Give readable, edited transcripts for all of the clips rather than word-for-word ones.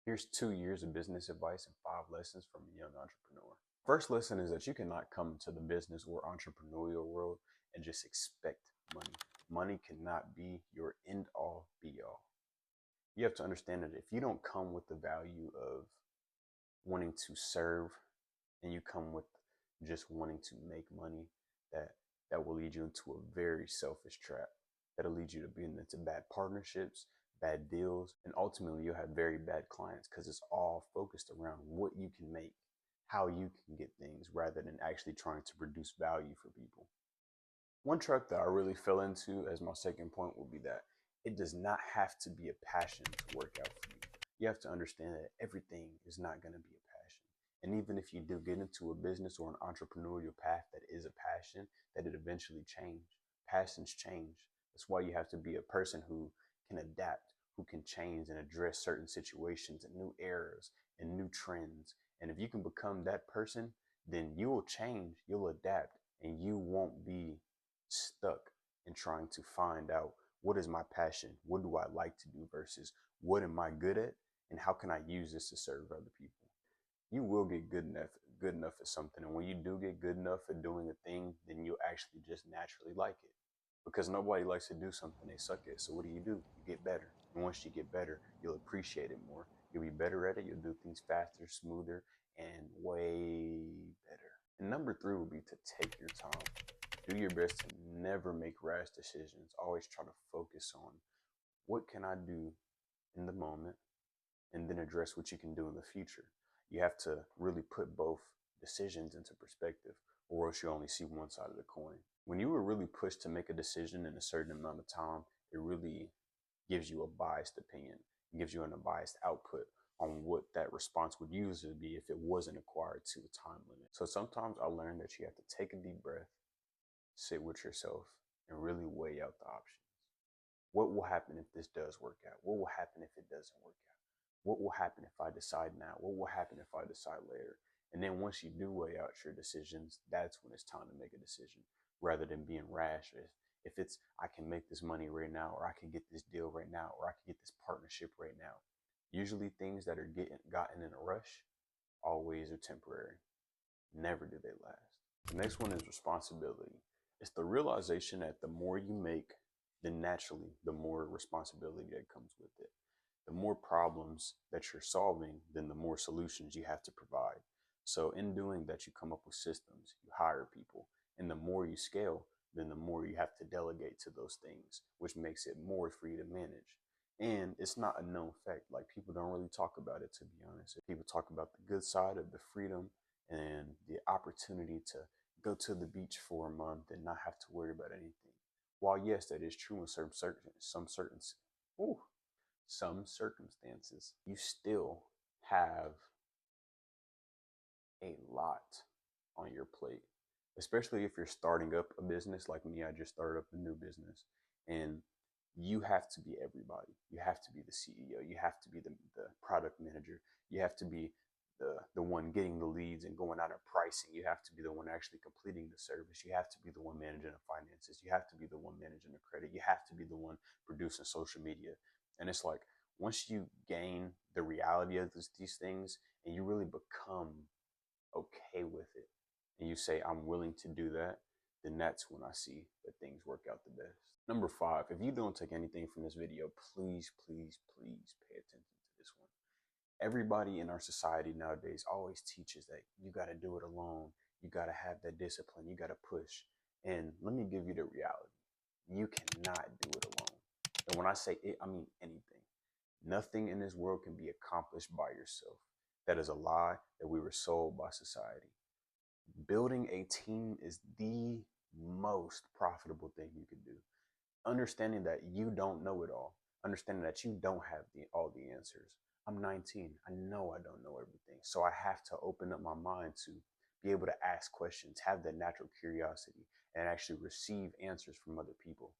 Here's 2 years of business advice and 5 lessons from a young entrepreneur. First lesson is that you cannot come into the business or entrepreneurial world and just expect money. Money cannot be your end all be all. You have to understand that if you don't come with the value of wanting to serve and you come with just wanting to make money, that that will lead you into a very selfish trap. That'll lead you to being into bad partnerships, bad deals, and ultimately you'll have very bad clients because it's all focused around what you can make, how you can get things, rather than actually trying to produce value for people. One trap that I really fell into as my second point will be that it does not have to be a passion to work out for you. You have to understand that everything is not going to be a passion. And even if you do get into a business or an entrepreneurial path that is a passion, that it eventually change. Passions change. That's why you have to be a person who can adapt, who can change and address certain situations and new eras and new trends. And if you can become that person, then you will change, you'll adapt, and you won't be stuck in trying to find out what is my passion, what do I like to do versus what am I good at, and how can I use this to serve other people. You will get good enough at something, and when you do get good enough at doing a thing, then you'll actually just naturally like it, because nobody likes to do something they suck at. So what do? You get better, and once you get better, you'll appreciate it more. You'll be better at it. You'll do things faster, smoother, and way better. And number three will be to take your time. Do your best to never make rash decisions. Always try to focus on what can I do in the moment, and then address what you can do in the future. You have to really put both decisions into perspective, or else you only see one side of the coin. When you were really pushed to make a decision in a certain amount of time, it really gives you a biased opinion. It gives you an unbiased output on what that response would usually be if it wasn't acquired to a time limit. So sometimes I learned that you have to take a deep breath, sit with yourself, and really weigh out the options. What will happen if this does work out? What will happen if it doesn't work out? What will happen if I decide now? What will happen if I decide later? And then once you do weigh out your decisions, that's when it's time to make a decision rather than being rash. If it's, I can make this money right now, or I can get this deal right now, or I can get this partnership right now. Usually things that are gotten in a rush always are temporary. Never do they last. The next one is responsibility. It's the realization that the more you make, then naturally, the more responsibility that comes with it. The more problems that you're solving, then the more solutions you have to provide. So in doing that, you come up with systems, you hire people, and the more you scale, then the more you have to delegate to those things, which makes it more for you to manage. And it's not a known fact. Like, people don't really talk about it, to be honest. People talk about the good side of the freedom and the opportunity to go to the beach for a month and not have to worry about anything. While yes, that is true in ooh, some circumstances, you still have a lot on your plate, especially if you're starting up a business like me. I just started up a new business, and you have to be everybody. You have to be the CEO. You have to be the product manager. You have to be the one getting the leads and going out and pricing. You have to be the one actually completing the service. You have to be the one managing the finances. You have to be the one managing the credit. You have to be the one producing social media. And it's like, once you gain the reality of these things and you really become okay with it, and you say, I'm willing to do that, then that's when I see that things work out the best. Number five, if you don't take anything from this video, please, please, please pay attention to this one. Everybody in our society nowadays always teaches that you got to do it alone. You got to have that discipline. You got to push. And let me give you the reality. You cannot do it alone. And when I say it, I mean anything. Nothing in this world can be accomplished by yourself. That is a lie that we were sold by society. Building a team is the most profitable thing you can do. Understanding that you don't know it all, understanding that you don't have all the answers. I'm 19. I know I don't know everything. So I have to open up my mind to be able to ask questions, have that natural curiosity, and actually receive answers from other people.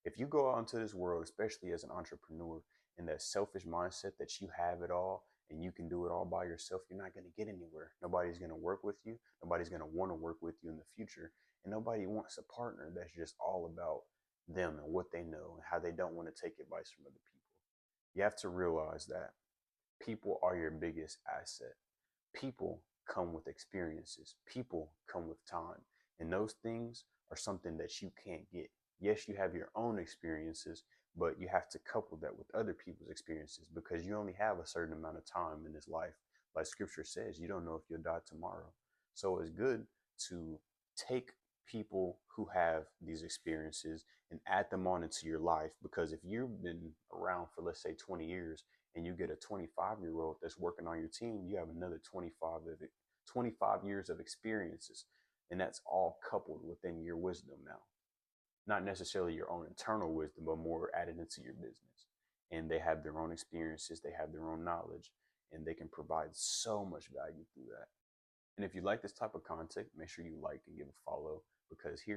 If you go out into this world, especially as an entrepreneur, in that selfish mindset that you have it all and you can do it all by yourself, you're not going to get anywhere. Nobody's going to work with you. Nobody's going to want to work with you in the future. And nobody wants a partner that's just all about them and what they know and how they don't want to take advice from other people. You have to realize that People are your biggest asset. People come with experiences. People come with time. And those things are something that you can't get. Yes, you have your own experiences, but you have to couple that with other people's experiences because you only have a certain amount of time in this life. Like scripture says, you don't know if you'll die tomorrow. So it's good to take people who have these experiences and add them on into your life, because if you've been around for, let's say, 20 years and you get a 25-year-old that's working on your team, you have another 25 years of experiences. And that's all coupled within your wisdom now. Not necessarily your own internal wisdom, but more added into your business. And they have their own experiences, they have their own knowledge, and they can provide so much value through that. And if you like this type of content, make sure you like and give a follow, because here